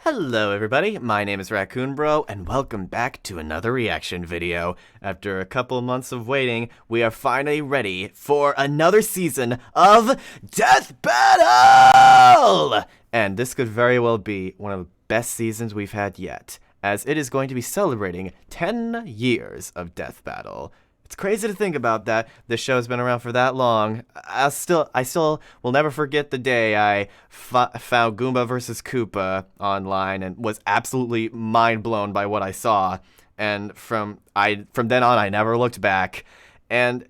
Hello everybody, my name is Raccoon Bro, and welcome back to another reaction video. After a couple months of waiting, we are finally ready for another season of Death Battle! And this could very well be one of the best seasons we've had yet, as it is going to be celebrating 10 years of Death Battle. It's crazy to think about that. This show's been around for that long. I still will never forget the day I found Goomba vs. Koopa online and was absolutely mind blown by what I saw. And from then on, I never looked back. And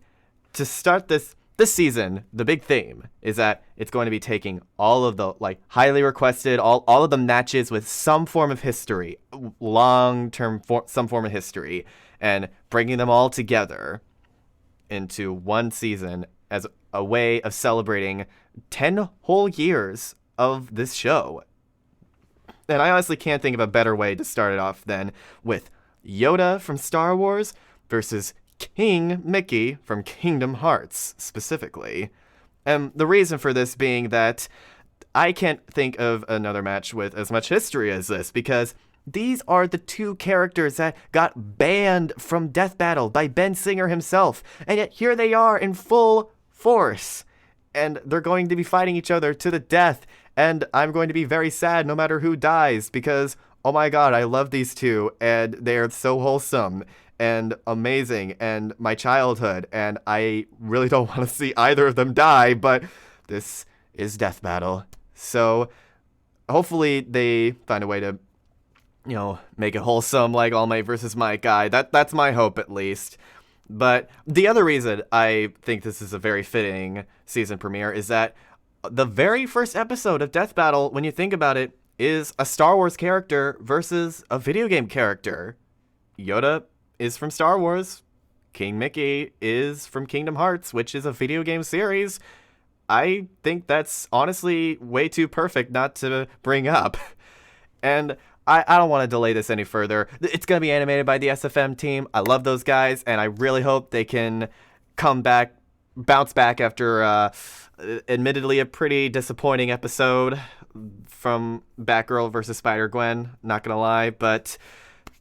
to start this season, the big theme is that it's going to be taking all of the highly requested, all of the matches with some form of history, long-term some form of history, and bringing them all together into one season as a way of celebrating 10 whole years of this show. And I honestly can't think of a better way to start it off than with Yoda from Star Wars versus King Mickey from Kingdom Hearts, specifically. And the reason for this being that I can't think of another match with as much history as this, because these are the two characters that got banned from Death Battle by Ben Singer himself, and yet here they are in full force, and they're going to be fighting each other to the death, and I'm going to be very sad no matter who dies, because, oh my god, I love these two, and they're so wholesome, and amazing, and my childhood, and I really don't want to see either of them die, but this is Death Battle, so hopefully they find a way to make it wholesome like All Might versus Might Guy. That's my hope, at least. But the other reason I think this is a very fitting season premiere is that the very first episode of Death Battle, when you think about it, is a Star Wars character versus a video game character. Yoda is from Star Wars. King Mickey is from Kingdom Hearts, which is a video game series. I think that's honestly way too perfect not to bring up. And I don't want to delay this any further. It's going to be animated by the SFM team. I love those guys, and I really hope they can bounce back after admittedly a pretty disappointing episode from Batgirl versus Spider-Gwen, not going to lie, but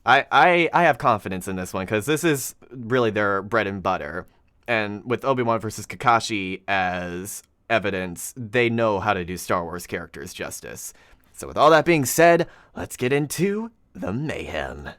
I have confidence in this one, because this is really their bread and butter. And with Obi-Wan versus Kakashi as evidence, they know how to do Star Wars characters justice. So with all that being said, let's get into the mayhem.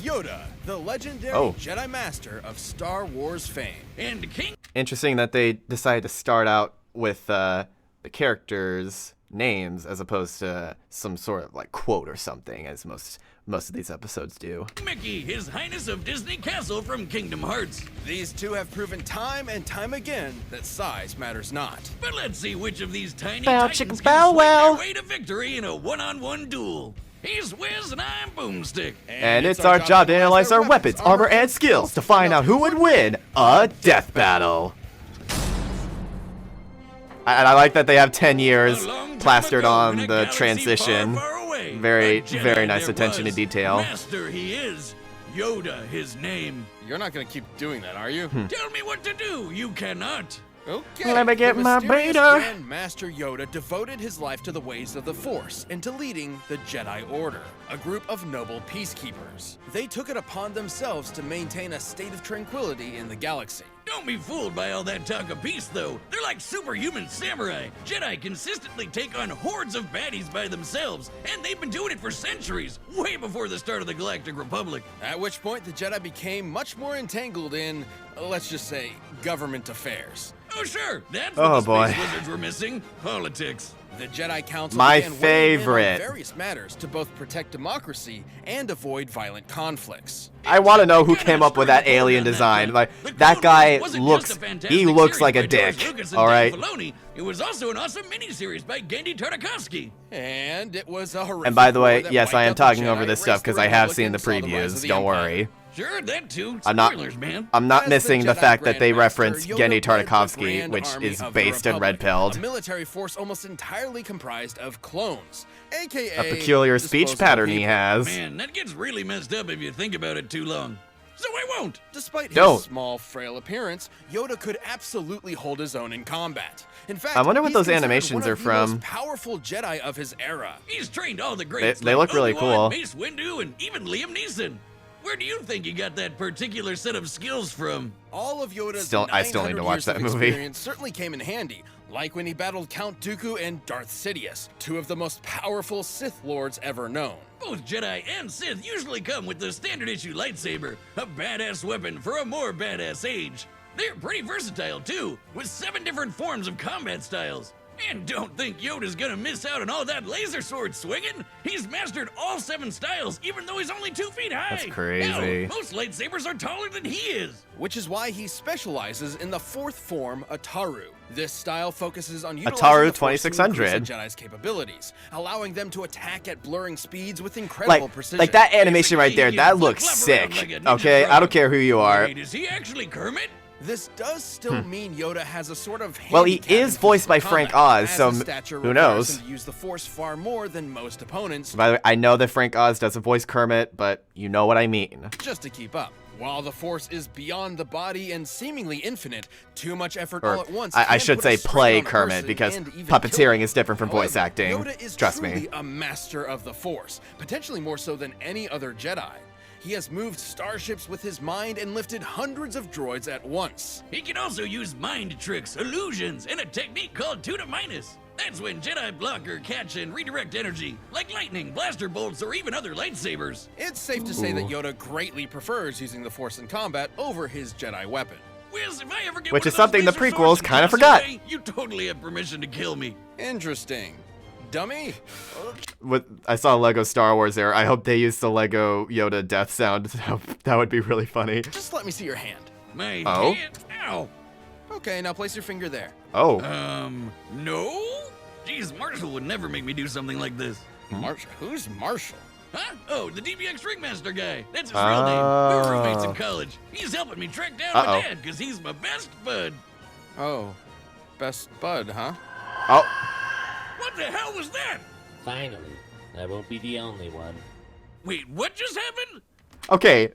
Yoda, the legendary Jedi Master of Star Wars fame. And King. Interesting that they decided to start out with the characters' names as opposed to some sort of quote or something, as most of these episodes do. Mickey, His Highness of Disney Castle from Kingdom Hearts. These two have proven time and time again that size matters not. But let's see which of these tiny Bow titans chicka can bow swing wow. their way to victory in a one-on-one duel. He's Wiz and I'm Boomstick. And it's our job to analyze our weapons, armor, and skills to find out who would win a death battle. And I like that they have 10 years plastered on the transition. Very nice attention to detail. Master he is. Yoda his name. You're not gonna keep doing that, are you? Tell me what to do. You cannot. Okay. Let me get my beta. Grand Master Yoda devoted his life to the ways of the Force and to leading the Jedi Order, a group of noble peacekeepers. They took it upon themselves to maintain a state of tranquility in the galaxy. Don't be fooled by all that talk of peace, though. They're like superhuman samurai. Jedi consistently take on hordes of baddies by themselves, and they've been doing it for centuries, way before the start of the Galactic Republic. At which point, the Jedi became much more entangled in, let's just say, government affairs. Oh, sure. That's what the boy. Space Wizards were missing. Politics. The Jedi Council My began weighing in on favorite. various matters to both protect democracy and avoid violent conflicts. I want to know who came up with that alien design. That guy looks like a dick. All right. It was also an awesome miniseries by Genndy Tartakovsky. And it was a horrific. And by the way, war that yes, I am wiped out the talking over Jedi, this stuff erased because the I have seen the Republic, and saw the rise of previews. the Don't Empire. worry. Sure, that too. I'm not As missing the Jedi fact that they Grandmaster, reference Yoda Genndy led the Tartakovsky, Grand which Army is of the based in Red Republic, Pilled. a military force almost entirely comprised of clones, aka A peculiar speech disposable pattern he people. has. Man, that gets really messed up if you think about it too long. so I won't. Despite his Don't. small, frail appearance, Yoda could absolutely hold his own in combat. In fact, I wonder what he's those considered animations one are of the from. most powerful Jedi of his era. He's trained all the greats They like look really Obi-Wan, cool. Mace Windu, and even Liam Neeson. Where do you think he got that particular set of skills from? All of Yoda's I still need to 900 watch years that of movie. experience certainly came in handy, like when he battled Count Dooku and Darth Sidious, two of the most powerful Sith Lords ever known. Both Jedi and Sith usually come with the standard issue lightsaber, a badass weapon for a more badass age. They're pretty versatile too, with 7 different forms of combat styles. And don't think Yoda's gonna miss out on all that laser sword swinging. He's mastered all 7 styles, even though he's only 2 feet high. That's crazy. Hell, most lightsabers are taller than he is. Which is why he specializes in the 4th form, Ataru. This style focuses on utilizing Ataru the Force to 2600. increase a Jedi's capabilities, allowing them to attack at blurring speeds with incredible precision. Like that animation right there, Basically, that he's looks flip around sick. like a ninja Okay, I frog. don't care who you are. Wait, is he actually Kermit? This does still mean Yoda has a sort of Well, he handicap is in voiced by physical Frank combat, Oz, as so his stature who requires knows? him to use the Force far more than most opponents, By the way, I know that Frank Oz doesn't voice Kermit, but you know what I mean. just to keep up. While the Force is beyond the body and seemingly infinite, too much effort Or all at once I can should put say a strain play on a Kermit, person because and even puppeteering kill them. is different from voice However, acting. Yoda is Trust truly me. a master of the Force, potentially more so than any other Jedi. He has moved starships with his mind and lifted hundreds of droids at once. He can also use mind tricks, illusions, and a technique called Tuna Minus. That's when Jedi block or catch and redirect energy, like lightning, blaster bolts, or even other lightsabers. It's safe to say that Ooh. Yoda greatly prefers using the Force in combat over his Jedi weapon. Wiz, if I ever get Which one is of those something the laser prequels swords and kinda toss it forgot. away, you totally have permission to kill me. Interesting. Dummy? I saw Lego Star Wars there. I hope they use the Lego Yoda death sound. That would be really funny. Just let me see your hand. My Oh? hand? Ow. Okay, now place your finger there. Oh, No? Jeez, Marshall would never make me do something like this. Marshall? Who's Marshall? Huh? Oh, the DBX Ringmaster guy. That's his real name. We were roommates in college. He's helping me track down Uh-oh. my dad because he's my best bud. Oh, best bud, huh? oh, What the hell was that? Finally, I won't be the only one. Wait, what just happened? okay.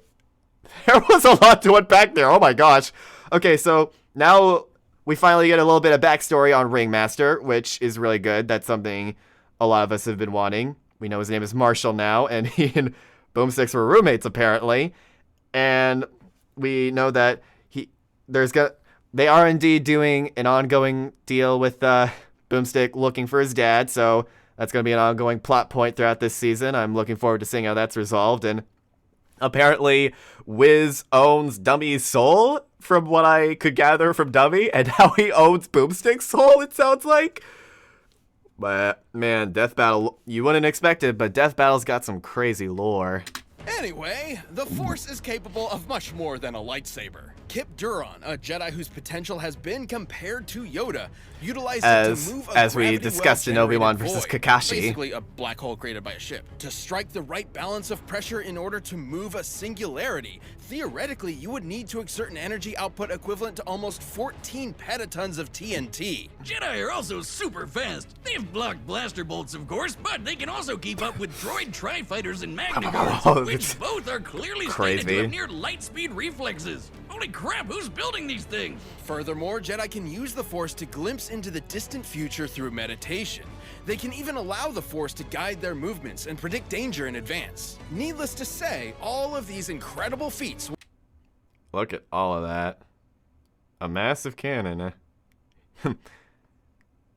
There was a lot to unpack there. Oh my gosh. Okay, so now we finally get a little bit of backstory on Ringmaster, which is really good. That's something a lot of us have been wanting. We know his name is Marshall now, and he and Boomsticks were roommates apparently. And we know that they are indeed doing an ongoing deal with Boomstick looking for his dad, so that's going to be an ongoing plot point throughout this season. I'm looking forward to seeing how that's resolved. And apparently, Wiz owns Dummy's soul, from what I could gather from Dummy, and now he owns Boomstick's soul, it sounds like. But, man, Death Battle, you wouldn't expect it, but Death Battle's got some crazy lore. Anyway, the Force is capable of much more than a lightsaber. Kip Duron, a Jedi whose potential has been compared to Yoda, utilized it to move a As we gravity discussed in well-generated Obi-Wan versus void, Kakashi. basically a black hole created by a ship, to strike the right balance of pressure in order to move a singularity. Theoretically, you would need to exert an energy output equivalent to almost 14 petatons of TNT. Jedi are also super fast. They've blocked blaster bolts, of course, but they can also keep up with droid tri-fighters and magna guards, Oh, which that's both are clearly crazy. stated to have near light speed reflexes. Holy crap, who's building these things? Furthermore, Jedi can use the Force to glimpse into the distant future through meditation. They can even allow the Force to guide their movements and predict danger in advance. Needless to say, all of these incredible feats Look at all of that. A massive cannon.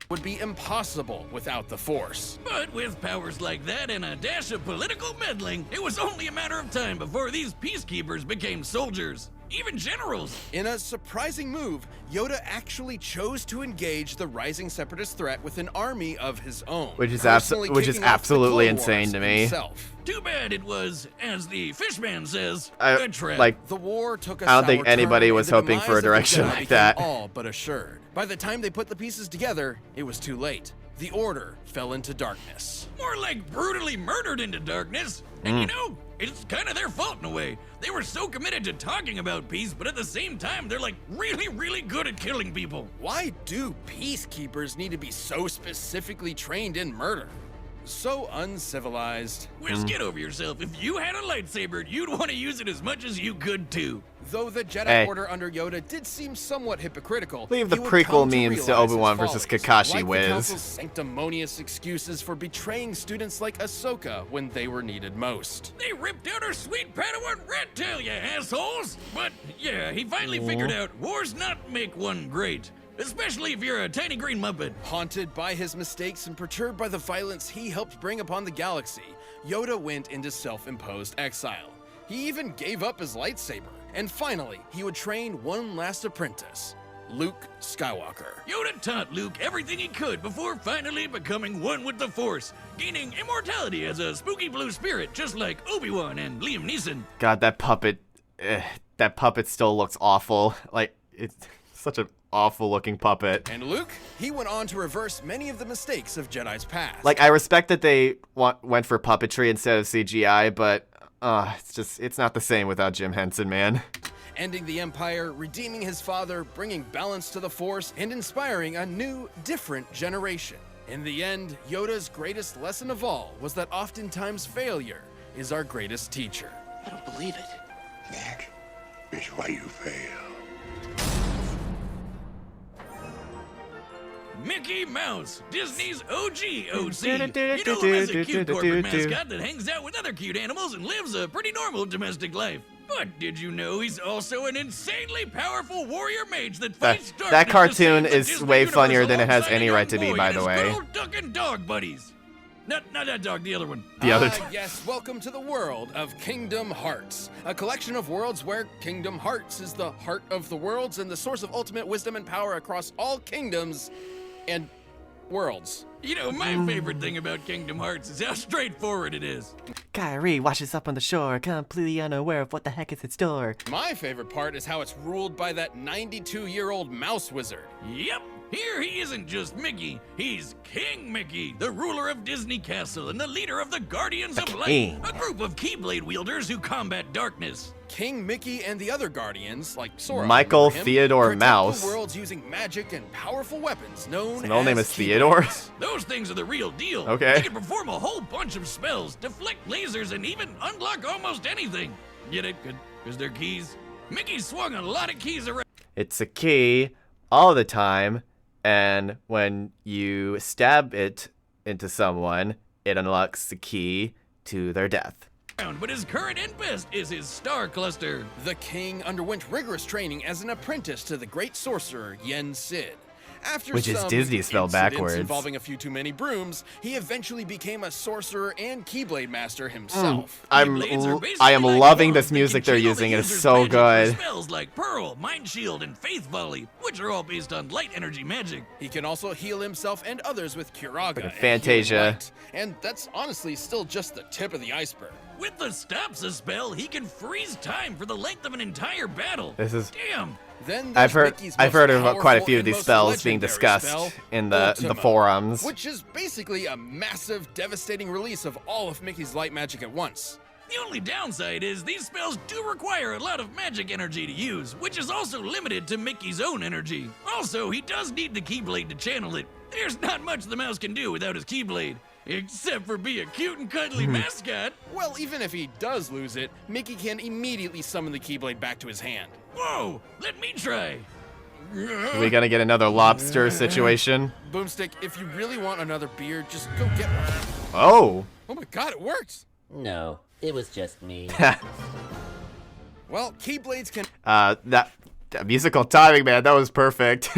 would be impossible without the Force. But with powers like that and a dash of political meddling, it was only a matter of time before these peacekeepers became soldiers, even generals. In a surprising move, Yoda actually chose to engage the rising separatist threat with an army of his own, Which is personally which is kicking off the absolutely Clone insane Wars to me. himself. Too bad it was, as the fishman says, I, a trap. like, The war took a I don't think sour anybody turn, was and the hoping for a demise of the direction Jedi like became that. all but assured. By the time they put the pieces together, it was too late. The Order fell into darkness. More like brutally murdered into darkness. And you know, it's kind of their fault in a way. They were so committed to talking about peace, but at the same time, they're like really, really good at killing people. Why do peacekeepers need to be so specifically trained in murder? So uncivilized. Whiz, get over yourself. If you had a lightsaber, you'd want to use it as much as you could too. Though the Jedi Hey. Order under Yoda did seem somewhat hypocritical, Leave the he would prequel come to memes to realize his Obi-Wan versus follies, Kakashi, like Wiz. the Council's sanctimonious excuses for betraying students like Ahsoka when they were needed most. They ripped out our sweet Padawan rat tail, you assholes! But yeah, he finally figured out war's not make one great. Especially if you're a tiny green muppet. Haunted by his mistakes and perturbed by the violence he helped bring upon the galaxy, Yoda went into self-imposed exile. He even gave up his lightsaber. And finally, he would train one last apprentice, Luke Skywalker. Yoda taught Luke everything he could before finally becoming one with the Force, gaining immortality as a spooky blue spirit, just like Obi-Wan and Liam Neeson. God, that puppet still looks awful. Like, it's such an awful looking puppet. And Luke, he went on to reverse many of the mistakes of Jedi's past. Like, I respect that they went for puppetry instead of CGI, but it's not the same without Jim Henson, man. Ending the Empire, redeeming his father, bringing balance to the Force, and inspiring a new, different generation. In the end, Yoda's greatest lesson of all was that oftentimes failure is our greatest teacher. I don't believe it. That is why you fail. Mickey Mouse, Disney's OG OC. You know him as a cute corporate mascot that hangs out with other cute animals and lives a pretty normal domestic life. But did you know he's also an insanely powerful warrior mage that fights darkness? That to cartoon save the is Disney way universe funnier than it has alongside any a right to young be, boy by and the his way. good old duck and dog buddies. Not that dog, the other one. The other Yes, welcome to the world of Kingdom Hearts, a collection of worlds where Kingdom Hearts is the heart of the worlds and the source of ultimate wisdom and power across all kingdoms and worlds. You know, my favorite thing about Kingdom Hearts is how straightforward it is. Kyrie washes up on the shore, completely unaware of what the heck is in store. My favorite part is how it's ruled by that 92-year-old mouse wizard. Yep, here he isn't just Mickey, he's King Mickey, the ruler of Disney Castle and the leader of the Guardians of Light, king. a group of Keyblade wielders who combat darkness. King Mickey and the other Guardians, like Sora, Michael remember him, Theodore protect Mouse. the worlds using magic and powerful weapons known His middle name as is Theodore? Keyblades. Those things are the real deal. Okay. They can perform a whole bunch of spells, deflect lasers, and even unlock almost anything. Get it? Because they're keys. Mickey swung a lot of keys around. It's a key all the time, and when you stab it into someone, it unlocks the key to their death. But his current and best is his star cluster. The king underwent rigorous training as an apprentice to the great sorcerer Yen Sid. After Which is some Disney spelled incidents backwards. involving a few too many brooms, he eventually became a sorcerer and Keyblade master himself. I Keyblades are basically am like loving wands this that music can they're channel the using. It is user's so magic for good. Spells like Pearl, Mind Shield, and Faith Volley, which are all based on light energy magic. He can also heal himself and others with Curaga and Fantasia. Healing Light. And that's honestly still just the tip of the iceberg. With the Stopsa spell, he can freeze time for the length of an entire battle. This is- Damn. Then I've there's heard Mickey's of most quite a powerful few of and these most spells being legendary discussed spell, in the Ultima, forums. which is basically a massive, devastating release of all of Mickey's light magic at once. The only downside is these spells do require a lot of magic energy to use, which is also limited to Mickey's own energy. Also, he does need the Keyblade to channel it. There's not much the mouse can do without his Keyblade, except for be a cute and cuddly mascot. Well, even if he does lose it, Mickey can immediately summon the Keyblade back to his hand. Whoa, let me try. Are we gonna get another lobster situation? Boomstick, if you really want another beer, just go get one. Oh. Oh my god, it works! No, it was just me. Well, Keyblades can That musical timing, man, that was perfect.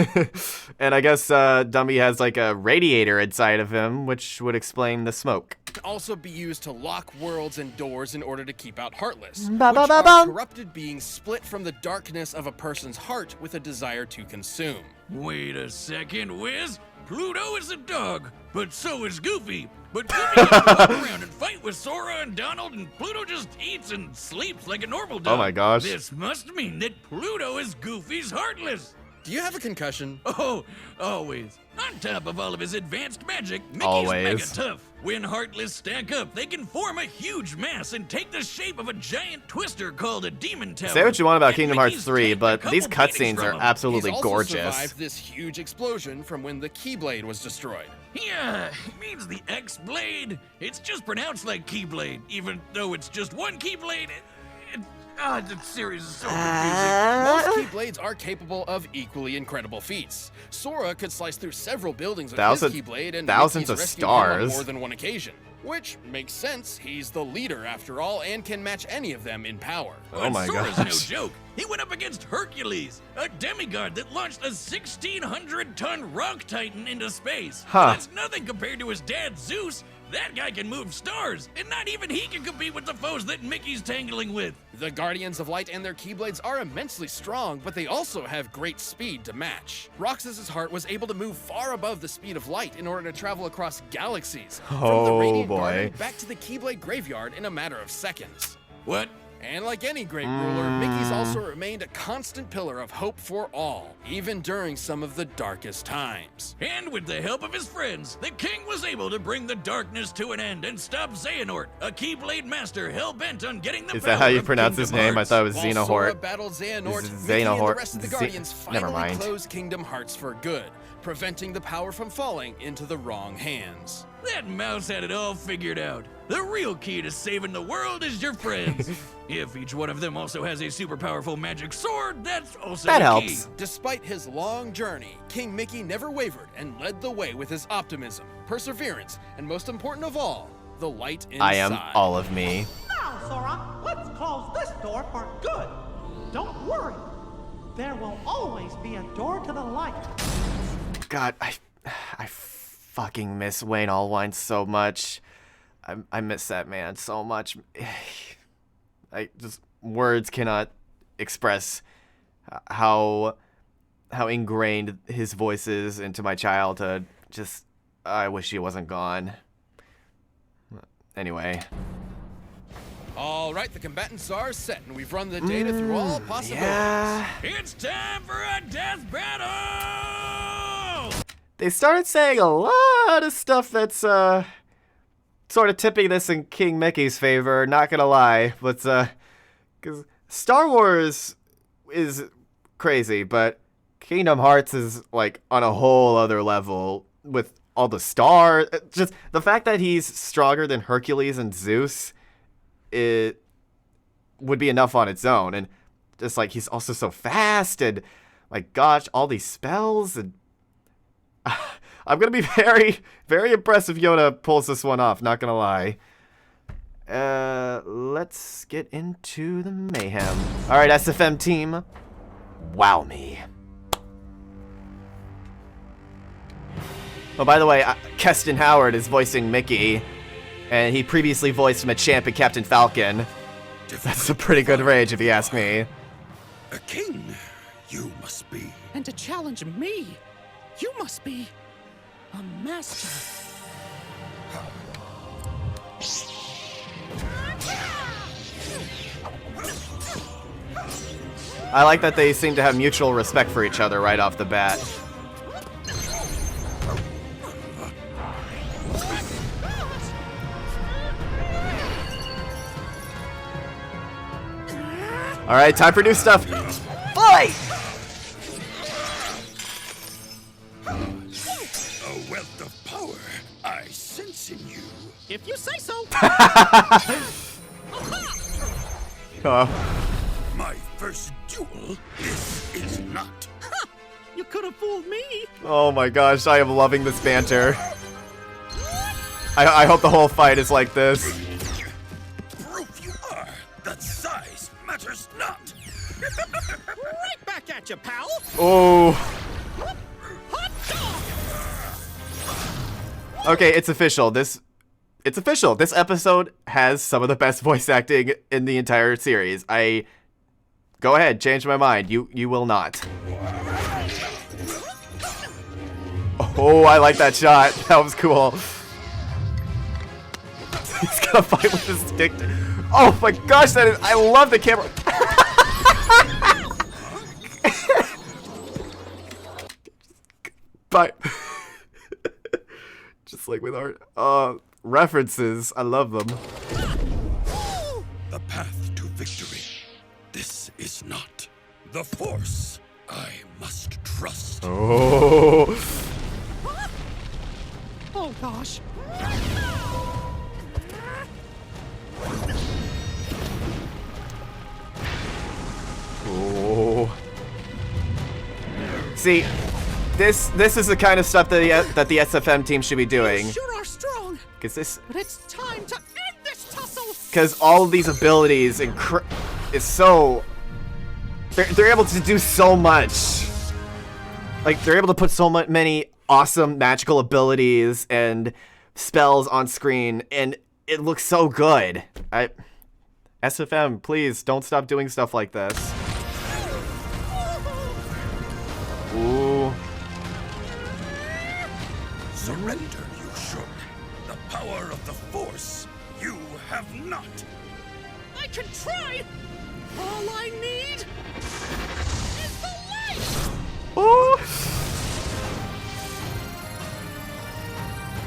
And I guess Dummy has like a radiator inside of him, which would explain the smoke. also be used to lock worlds and doors in order to keep out Heartless, Ba ba which ba are bum. corrupted beings split from the darkness of a person's heart with a desire to consume. Wait a second, Wiz. Pluto is a dog, but so is Goofy. But Goofy can walk around and fight with Sora and Donald, and Pluto just eats and sleeps like a normal dog. Oh my gosh. This must mean that Pluto is Goofy's Heartless. Do you have a concussion? Oh, always. On top of all of his advanced magic, Mickey's Always. mega tough. When Heartless stack up, they can form a huge mass and take the shape of a giant twister called a demon tower. Say what you want about And Kingdom Hearts Mickey's 3, taken a but couple these beatings cutscenes from are him. absolutely He's also gorgeous. survived this huge explosion from when the Keyblade was destroyed. Yeah, it means the X-Blade. It's just pronounced like Keyblade, even though it's just one Keyblade. The series is so confusing. Most Keyblades are capable of equally incredible feats. Sora could slice through several buildings with Thousands- his Keyblade, and thousands Mickey's of rescued him on stars. more than one occasion. Which makes sense. He's the leader, after all, and can match any of them in power. Oh my Sora's gosh. no joke. He went up against Hercules, a demigod that launched a 1,600-ton rock titan into space. Huh. That's nothing compared to his dad, Zeus. That guy can move stars, and not even he can compete with the foes that Mickey's tangling with. The Guardians of Light and their Keyblades are immensely strong, but they also have great speed to match. Roxas's heart was able to move far above the speed of light in order to travel across galaxies, from the Oh, Radiant boy. Garden back to the Keyblade Graveyard in a matter of seconds. What? And like any great ruler, Mickey's also remained a constant pillar of hope for all, even during some of the darkest times. And with the help of his friends, the king was able to bring the darkness to an end and stop Xehanort, a Keyblade master hell-bent on getting the Is that how power you of pronounce his Kingdom name? I Hearts. thought it was While Sora Xenohort. battled Xehanort, This is Mickey and the Xehanort. rest of the Ze- Guardians never finally mind. closed Kingdom Hearts for good, preventing the power from falling into the wrong hands. That mouse had it all figured out. The real key to saving the world is your friends. If each one of them also has a super powerful magic sword, that's also That the key. helps. Despite his long journey, King Mickey never wavered and led the way with his optimism, perseverance, and most important of all, the light inside. I am all of me. Now, Sora, let's close this door for good. Don't worry. There will always be a door to the light. God, I fucking miss Wayne Allwine so much. I miss that man so much. Words cannot express how ingrained his voice is into my childhood. Just, I wish he wasn't gone. Anyway. All right, the combatants are set, and we've run the data through all possibilities. Yeah. It's time for a death battle! They started saying a lot of stuff that's sort of tipping this in King Mickey's favor, not gonna lie, but because Star Wars is crazy, but Kingdom Hearts is like on a whole other level with all the stars. Just the fact that he's stronger than Hercules and Zeus, it would be enough on its own, and just like he's also so fast, and like gosh, all these spells, and I'm gonna be very, very impressed if Yoda pulls this one off, not gonna lie. Let's get into the mayhem. Alright, SFM team, wow me. Oh, by the way, Keston Howard is voicing Mickey, and he previously voiced Machamp and Captain Falcon. That's a pretty good range if you ask me. A king, you must be. And to challenge me, you must be a master. I like that they seem to have mutual respect for each other right off the bat. Alright, time for new stuff. Fight! A wealth of power I sense in you. If you say so. Oh, My first duel, this is not. You could have fooled me. oh my gosh, I am loving this banter. I hope the whole fight is like this. Proof you are that size matters not. Right back at you, pal. Oh. Hot dog. Okay, it's official. It's official. This episode has some of the best voice acting in the entire series. Go ahead, change my mind. You will not. Oh, I like that shot. That was cool. He's gonna fight with his stick. Oh my gosh, I love the camera. But just like with art, references, I love them. The path to victory. This is not the Force. I must trust. Oh. Oh gosh. Oh. See, this is the kind of stuff that the SFM team should be doing. You sure are strong, Because but it's time to end this tussle. Because all of these abilities is so... They're able to do so much. Like, they're able to put so many awesome magical abilities and spells on screen, and it looks so good. SFM, please, don't stop doing stuff like this. Ooh. Surrender, you should. The power of the Force, you have not. I can try. All I need is the light. Oh.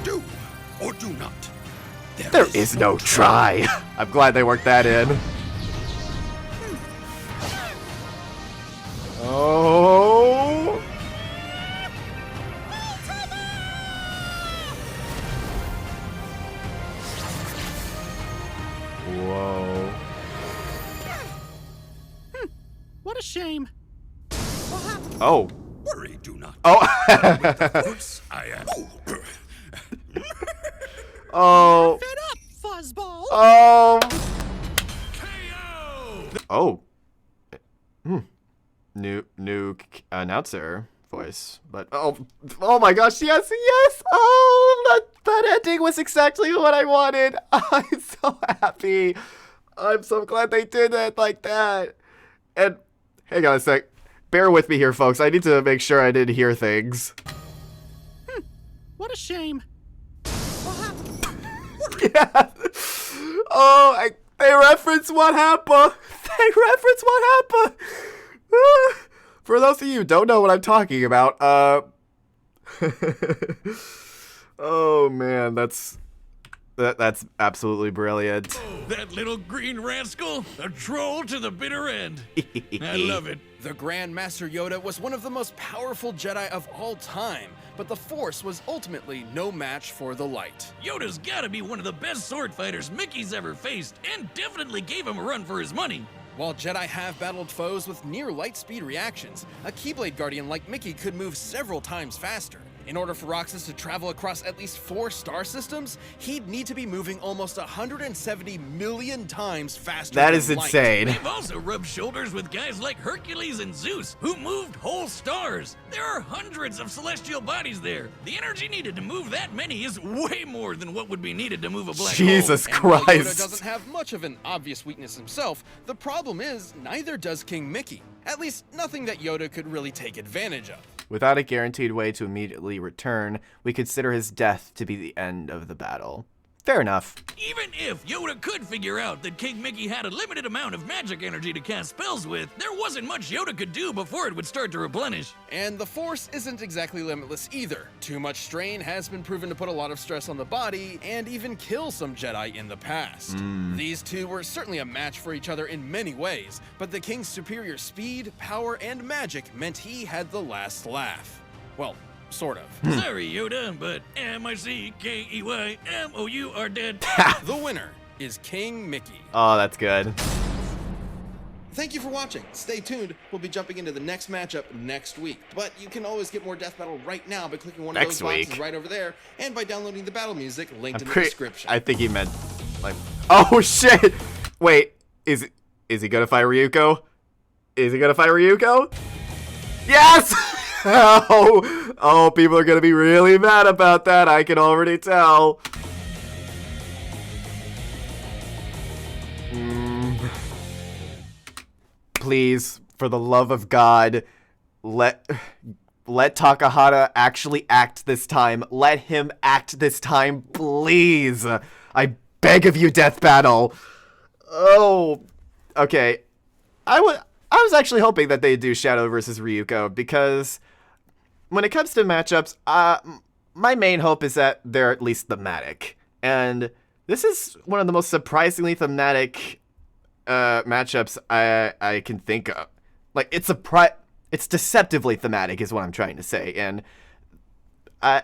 Do or do not. There is no try. I'm glad they worked that in. Oh. Whoa. What a shame. What happened? Oh. Worry, do not. Oh. With the Force, I am. Oh. Fed up, fuzzball. Oh. KO! Oh. New announcer voice, but oh my gosh, yes. Oh, that ending was exactly what I wanted. I'm so happy. I'm so glad they did it like that. And hang on a sec. Bear with me here, folks. I need to make sure I didn't hear things. What a shame. What happened? Yeah. Oh, they reference what happened. They reference what happened. For those of you who don't know what I'm talking about, oh man, that's absolutely brilliant. That little green rascal, a troll to the bitter end. I love it. The Grand Master Yoda was one of the most powerful Jedi of all time, but the Force was ultimately no match for the light. Yoda's gotta be one of the best sword fighters Mickey's ever faced, and definitely gave him a run for his money. While Jedi have battled foes with near light speed reactions, a Keyblade Guardian like Mickey could move several times faster. In order for Roxas to travel across at least 4 star systems, he'd need to be moving almost 170 million times faster That than is light. insane. They've also rubbed shoulders with guys like Hercules and Zeus, who moved whole stars. There are hundreds of celestial bodies there. The energy needed to move that many is way more than what would be needed to move a black Jesus hole. And while Yoda Christ. doesn't have much of an obvious weakness himself, the problem is neither does King Mickey. At least nothing that Yoda could really take advantage of. Without a guaranteed way to immediately return, we consider his death to be the end of the battle. Fair enough. Even if Yoda could figure out that King Mickey had a limited amount of magic energy to cast spells with, there wasn't much Yoda could do before it would start to replenish. And the Force isn't exactly limitless either. Too much strain has been proven to put a lot of stress on the body and even kill some Jedi in the past. These two were certainly a match for each other in many ways, but the King's superior speed, power, and magic meant he had the last laugh. Well, sort of. Sorry, Yoda, but M-I-C-K-E-Y-M-O-U are dead. The winner is King Mickey. Oh, that's good. Thank you for watching. Stay tuned. We'll be jumping into the next matchup next week. But you can always get more Death Battle right now by clicking one of Next those boxes week? right over there and by downloading the battle music linked in the Pretty- description. I think he meant like. Oh shit! Wait, is he gonna fight Ryuko? Is he gonna fight Ryuko? Yes! Oh, people are gonna be really mad about that. I can already tell. Please, for the love of God, let Takahata actually act this time. Let him act this time, please. I beg of you, Death Battle. Oh, okay. I was actually hoping that they'd do Shadow versus Ryuko because when it comes to matchups, my main hope is that they're at least thematic. And this is one of the most surprisingly thematic matchups I can think of. Like, it's deceptively thematic is what I'm trying to say. And I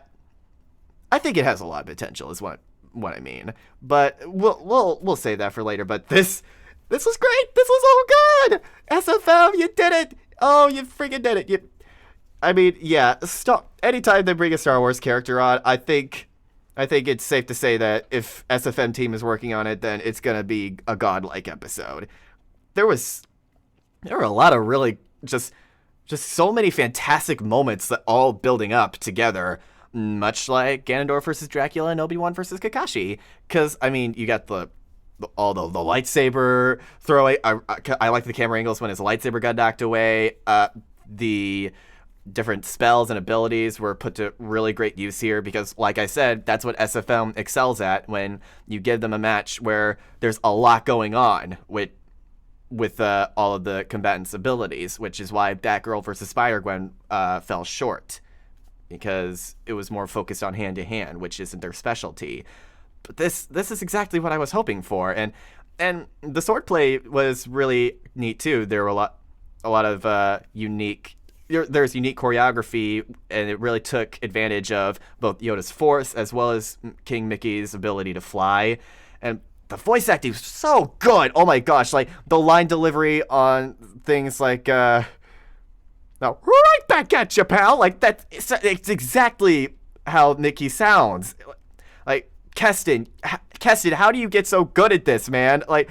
think it has a lot of potential is what I mean. But we'll save that for later. But this was great. This was all good. SFM, you did it. Oh, you freaking did it. I mean, yeah, anytime they bring a Star Wars character on, I think it's safe to say that if SFM team is working on it, then it's going to be a godlike episode. There were a lot of really just so many fantastic moments that all building up together, much like Ganondorf versus Dracula and Obi-Wan versus Kakashi. Because, I mean, you got the lightsaber throwaway. I like the camera angles when his lightsaber got knocked away. The different spells and abilities were put to really great use here because, like I said, that's what SFM excels at when you give them a match where there's a lot going on with all of the combatants' abilities, which is why Batgirl versus Spider-Gwen fell short because it was more focused on hand-to-hand, which isn't their specialty. But this is exactly what I was hoping for, and the swordplay was really neat too. There were a lot of unique. There's unique choreography, and it really took advantage of both Yoda's force as well as King Mickey's ability to fly. And the voice acting was so good. Oh my gosh, like the line delivery on things like now right back at you, pal. Like it's exactly how Mickey sounds. Like Keston, how do you get so good at this, man? Like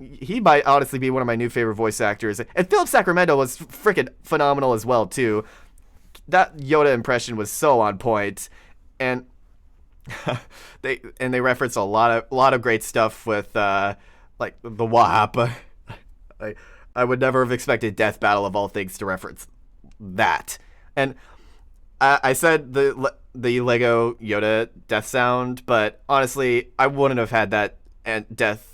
he might honestly be one of my new favorite voice actors. And Philip Sacramento was freaking phenomenal as well too. That Yoda impression was so on point, and they reference a lot of great stuff with like the WAP. I would never have expected Death Battle of all things to reference that. And I said the Lego Yoda death sound, but honestly, I wouldn't have had that and death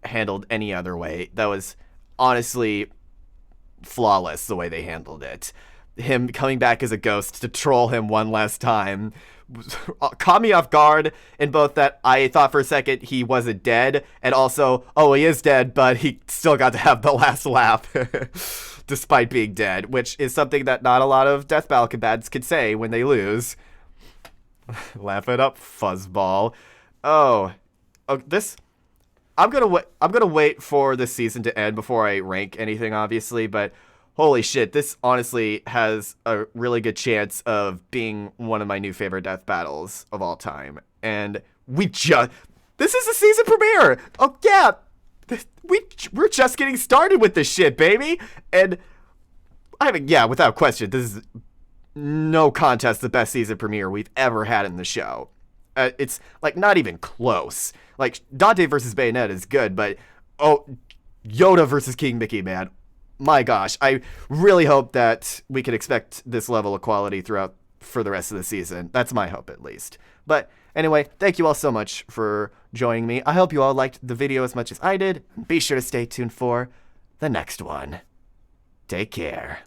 handled any other way. That was honestly flawless the way they handled it. Him coming back as a ghost to troll him one last time caught me off guard in both that I thought for a second he wasn't dead, and also, oh, he is dead, but he still got to have the last laugh despite being dead, which is something that not a lot of Death Battle combatants could say when they lose. Laugh it up, fuzzball. I'm gonna wait for this season to end before I rank anything, obviously, but holy shit, this honestly has a really good chance of being one of my new favorite death battles of all time. And this is a season premiere! Oh yeah! We're just getting started with this shit, baby! And, without question, this is no contest the best season premiere we've ever had in the show. It's, like, not even close. Like, Dante versus Bayonetta is good, but, Yoda versus King Mickey, man. My gosh, I really hope that we can expect this level of quality for the rest of the season. That's my hope, at least. But anyway, thank you all so much for joining me. I hope you all liked the video as much as I did. Be sure to stay tuned for the next one. Take care.